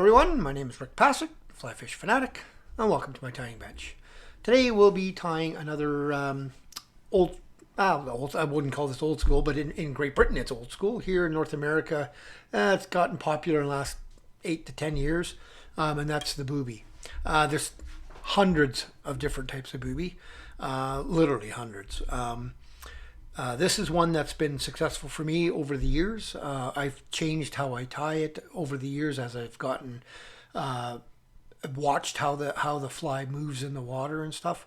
everyone, my name is Rick Passek, FlyFish Fanatic, and welcome to my tying bench. Today we'll be tying another old, I wouldn't call this old school, but in Great Britain it's old school. Here in North America, it's gotten popular in the last 8 to 10 years, and that's the booby. There's hundreds of different types of booby, literally hundreds. This is one that's been successful for me over the years. I've changed how I tie it over the years as I've gotten watched how the fly moves in the water and stuff.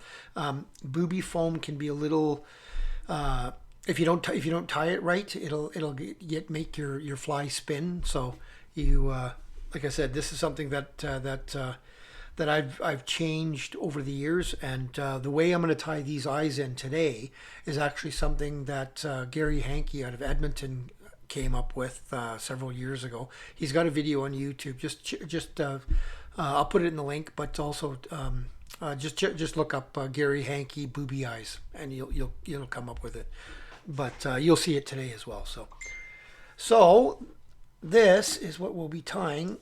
Booby foam can be a little if you don't tie it right, it'll make your fly spin. So you like I said, this is something that I've changed over the years, and the way I'm going to tie these eyes in today is actually something that Gary Hankey out of Edmonton came up with several years ago. He's got a video on YouTube. Just I'll put it in the link, but also just look up Gary Hankey booby eyes, and you'll come up with it. But you'll see it today as well. So this is what we'll be tying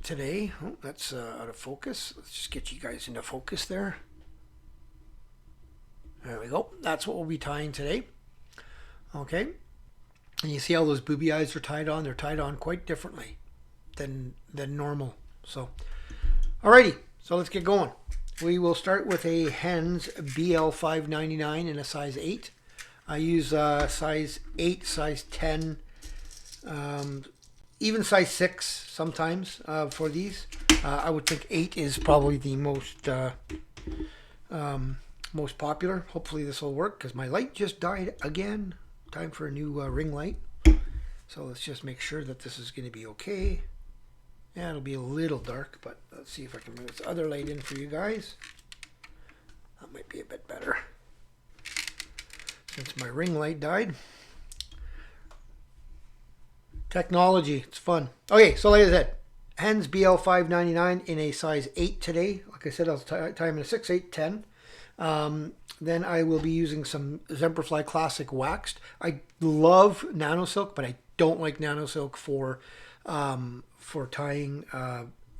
today. Oh, that's out of focus. Let's just get you guys into focus there. There we go. That's what we'll be tying today. Okay. And you see how those booby eyes are tied on? They're tied on quite differently than normal. So, alrighty. So let's get going. We will start with a Hens BL 599 in a size 8. I use size 8, size 10, even size 6 sometimes for these. I would think 8 is probably the most popular. Hopefully this will work because my light just died again. Time for a new ring light. So let's just make sure that this is going to be okay. Yeah, it'll be a little dark, but let's see if I can bring this other light in for you guys. That might be a bit better since my ring light died. Technology, it's fun. Okay, so like I said, Hens BL 599 in a size 8 today. Like I said, I'll tie them in a 6, 8, 10. Then I will be using some Semperfli Classic waxed. I love nano silk, but I don't like nano silk for tying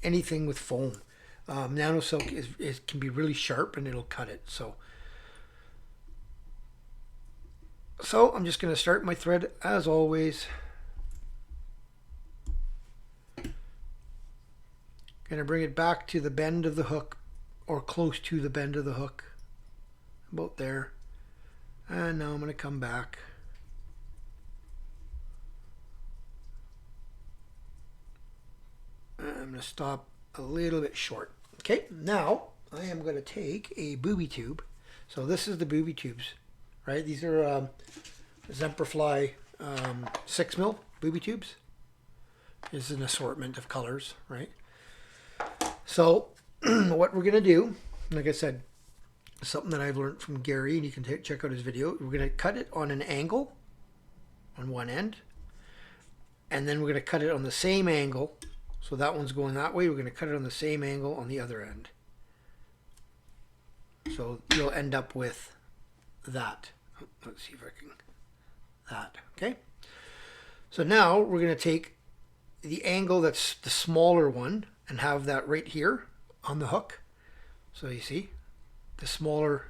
anything with foam. Nano silk can be really sharp and it'll cut it. So I'm just going to start my thread as always. Going to bring it back to the bend of the hook, or close to the bend of the hook, about there. And now I'm going to come back. I'm going to stop a little bit short. Okay, now I am going to take a booby tube. So this is the booby tubes, right? These are Semperfli 6mm booby tubes. This is an assortment of colors, right? So what we're going to do, like I said, something that I've learned from Gary, and you can check out his video. We're going to cut it on an angle on one end, and then we're going to cut it on the same angle. So that one's going that way. We're going to cut it on the same angle on the other end. So you'll end up with that. Let's see if I can... That, okay? So now we're going to take the angle that's the smaller one and have that right here on the hook. So you see the smaller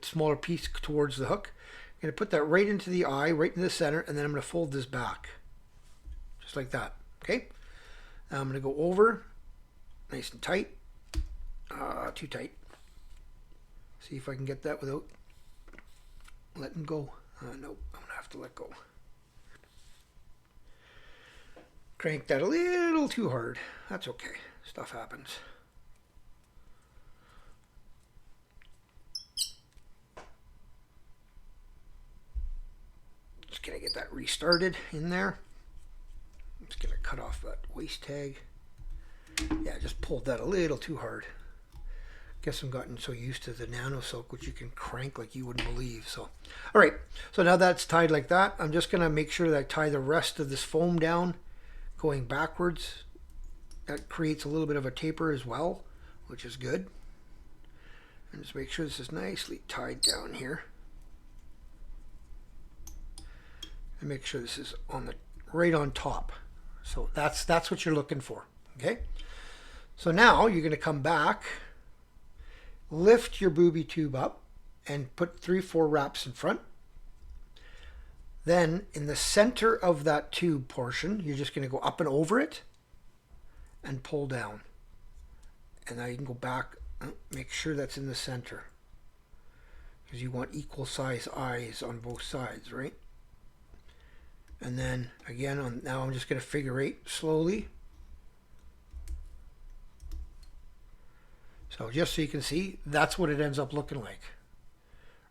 smaller piece towards the hook. I'm going to put that right into the eye, right in the center, and then I'm going to fold this back just like that. Okay, now I'm going to go over nice and tight. Too tight. See if I can get that without letting go. Nope, I'm going to have to let go. Crank that a little too hard. That's okay. Stuff happens. Just gonna get that restarted in there. I'm just gonna cut off that waist tag. Yeah, I just pulled that a little too hard. Guess I'm gotten so used to the nano silk, which you can crank like you wouldn't believe. So, all right. So now that's tied like that. I'm just gonna make sure that I tie the rest of this foam down, going backwards. That creates a little bit of a taper as well, which is good. And just make sure this is nicely tied down here. And make sure this is on the right on top. So that's what you're looking for. Okay, so now you're going to come back, lift your booby tube up, and put 3-4 wraps in front. Then in the center of that tube portion, you're just going to go up and over it and pull down. And now you can go back, make sure that's in the center, because you want equal size eyes on both sides, right? And then again, now I'm just going to figure 8 slowly. So just so you can see, that's what it ends up looking like,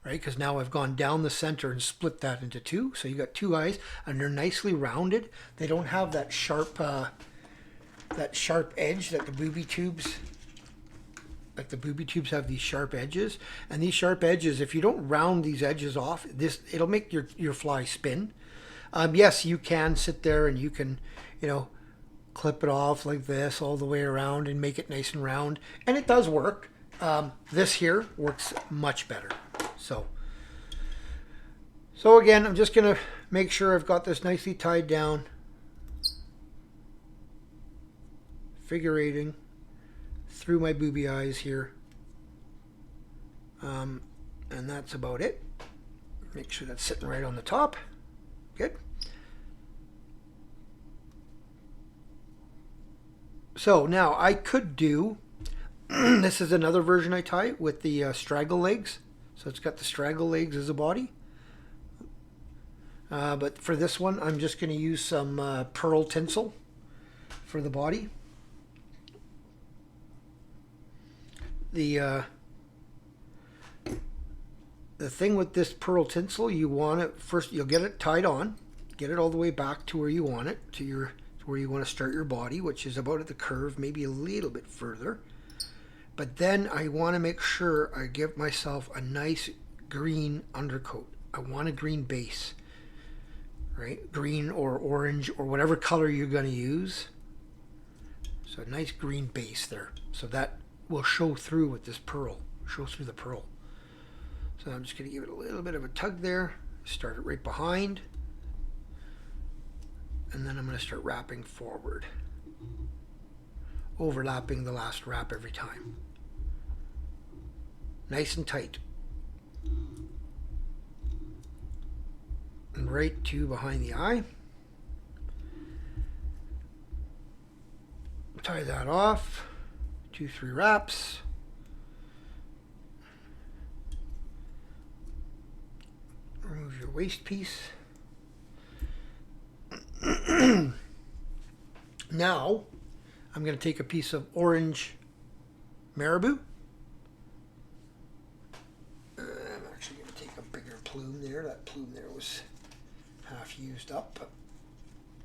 right? Because now I've gone down the center and split that into 2. So you got 2 eyes, and they're nicely rounded. They don't have that sharp edge that the booby tubes. Like the booby tubes have these sharp edges, and these sharp edges, if you don't round these edges off, it'll make your fly spin. Yes, you can sit there and you can, clip it off like this all the way around and make it nice and round, and it does work. This here works much better. So again, I'm just gonna make sure I've got this nicely tied down, figure eighting through my booby eyes here, and that's about it. Make sure that's sitting right on the top. Good. So now I could do, this is another version I tie with the straggle legs. So it's got the straggle legs as a body. But for this one, I'm just going to use some pearl tinsel for the body. The thing with this pearl tinsel, you want it first, you'll get it tied on, get it all the way back to where you want it, to where you want to start your body, which is about at the curve, maybe a little bit further. But then I want to make sure I give myself a nice green undercoat. I want a green base, right? Green or orange or whatever color you're going to use. So a nice green base there. So that will show through with this pearl, show through the pearl. So I'm just going to give it a little bit of a tug there, start it right behind, and then I'm going to start wrapping forward, overlapping the last wrap every time. Nice and tight. And right to behind the eye. Tie that off, 2-3 wraps. Remove your waist piece. Now, I'm going to take a piece of orange Marabou. I'm actually going to take a bigger plume there. That plume there was half used up. But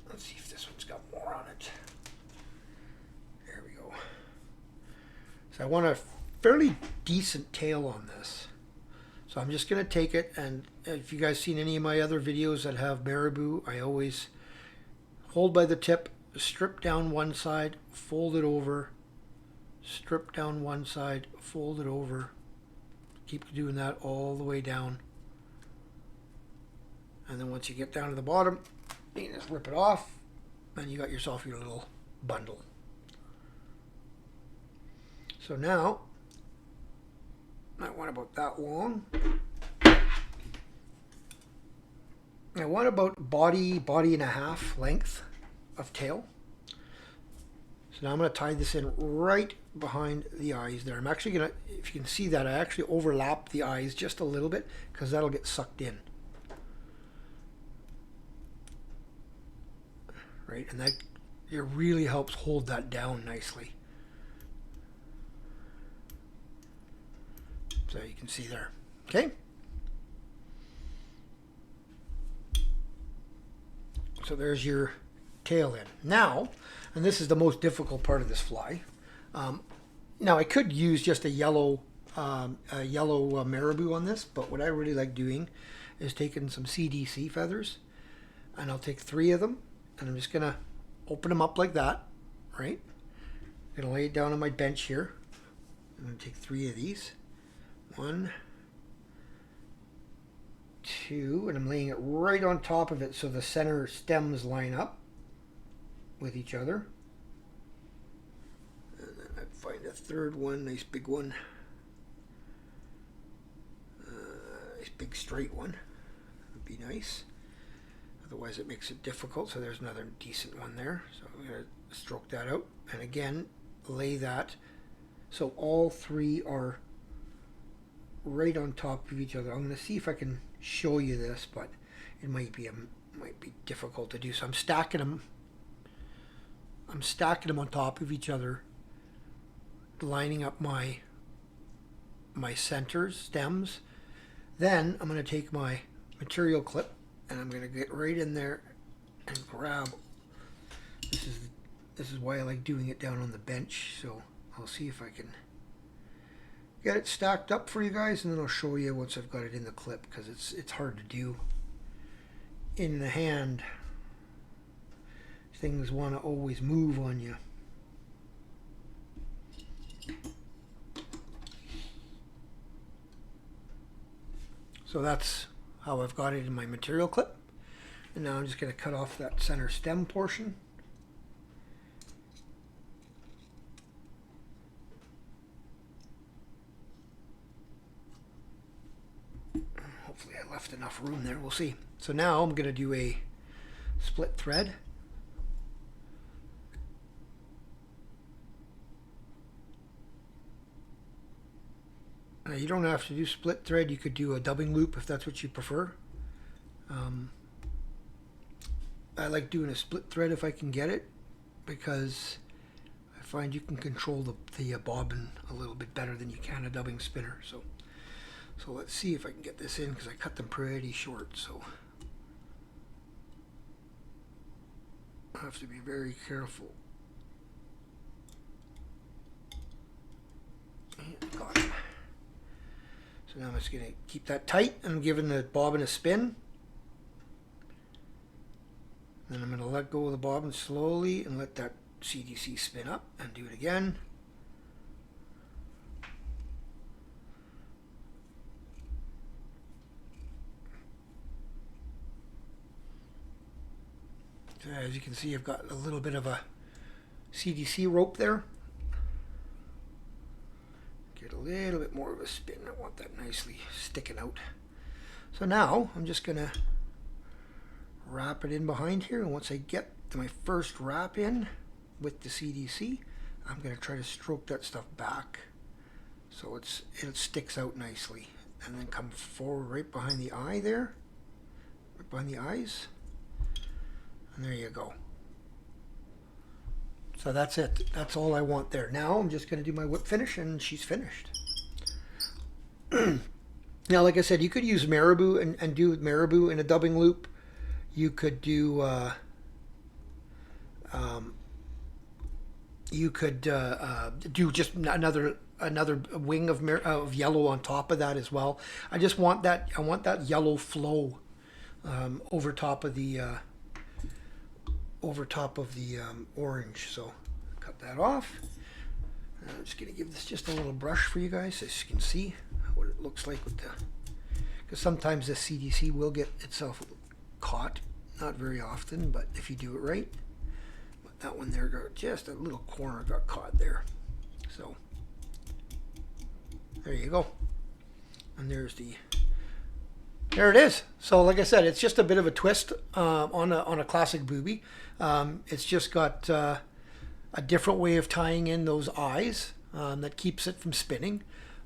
let's see if this one's got more on it. There we go. So I want a fairly decent tail on this. So I'm just going to take it, and if you guys seen any of my other videos that have Marabou, I always hold by the tip, strip down one side, fold it over, strip down one side, fold it over. Keep doing that all the way down. And then once you get down to the bottom, you just rip it off, and you got yourself your little bundle. So now, I want about that long. I want about body and a half length of tail. So now I'm going to tie this in right behind the eyes there. I'm actually going to, if you can see that, I actually overlap the eyes just a little bit because that'll get sucked in. Right, and that it really helps hold that down nicely. So you can see there. Okay. So there's your tail in. Now, and this is the most difficult part of this fly. Now I could use just a yellow Marabou on this, but what I really like doing is taking some CDC feathers, and I'll take 3 of them, and I'm just gonna open them up like that, right? I'm gonna lay it down on my bench here. I'm gonna take 3 of these. 1, 2, and I'm laying it right on top of it so the center stems line up with each other. third one, nice big one. Nice big straight one would be nice. Otherwise it makes it difficult. So there's another decent one there. So I'm going to stroke that out. And again, lay that so all three are right on top of each other. I'm going to see if I can show you this, but it might be difficult to do. So I'm stacking them on top of each other, lining up my centers, stems. Then I'm going to take my material clip and I'm going to get right in there and grab. This is why I like doing it down on the bench. So I'll see if I can get it stacked up for you guys, and then I'll show you once I've got it in the clip, because it's hard to do in the hand. Things want to always move on you. So that's how I've got it in my material clip. And now I'm just going to cut off that center stem portion. Hopefully I left enough room there, we'll see. So now I'm going to do a split thread. Now you don't have to do split thread, you could do a dubbing loop if that's what you prefer. I like doing a split thread if I can get it, because I find you can control the bobbin a little bit better than you can a dubbing spinner. So let's see if I can get this in, because I cut them pretty short, so I have to be very careful. And got it. So now I'm just going to keep that tight. I'm giving the bobbin a spin. Then I'm going to let go of the bobbin slowly and let that CDC spin up, and do it again. So as you can see, I've got a little bit of a CDC rope there. Get a little bit more of a spin. I want that nicely sticking out. So now I'm just going to wrap it in behind here, and once I get to my first wrap in with the CDC, I'm going to try to stroke that stuff back so it sticks out nicely, and then come forward right behind the eye there, right behind the eyes, and there you go. So that's it. That's all I want there. Now I'm just going to do my whip finish, and she's finished. Now, like I said, you could use Marabou and do Marabou in a dubbing loop. You could do do just another wing of yellow on top of that as well. I just want that. I want that yellow flow over top of the orange. So cut that off. I'm just going to give this just a little brush for you guys, so you can see what it looks like with the. Because sometimes the CDC will get itself caught, not very often, but if you do it right. But that one there got just a little corner got caught there. So there you go. And there it is. So like I said, it's just a bit of a twist on a classic booby. It's just got a different way of tying in those eyes that keeps it from spinning.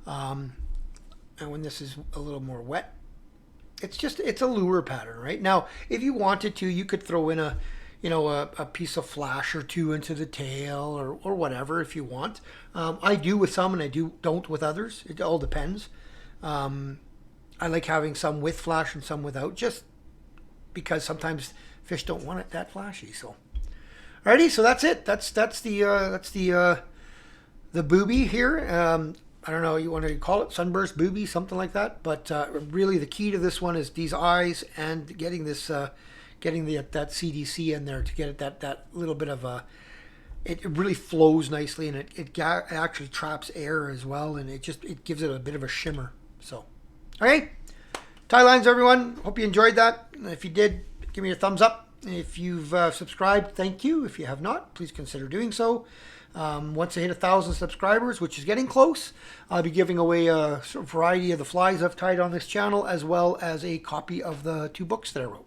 And when this is a little more wet, it's a lure pattern, right? Now, if you wanted to, you could throw in a piece of flash or two into the tail or whatever if you want. I do with some, and I don't with others. It all depends. I like having some with flash and some without, just because sometimes fish don't want it that flashy. So, alrighty, so that's it. That's the booby here. I don't know, you want to call it sunburst booby, something like that. But really, the key to this one is these eyes and getting this, that CDC in there to get it that little bit of a. It really flows nicely, and it actually traps air as well, and it gives it a bit of a shimmer. So, okay, tie lines, everyone. Hope you enjoyed that. If you did, give me a thumbs up. If you've subscribed, thank you. If you have not, please consider doing so. Once I hit 1,000 subscribers, which is getting close, I'll be giving away a variety of the flies I've tied on this channel, as well as a copy of the 2 books that I wrote.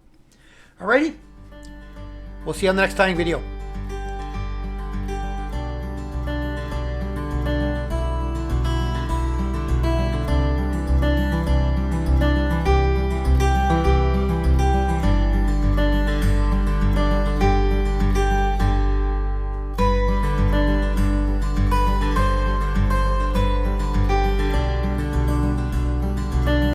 Alrighty, we'll see you on the next tying video.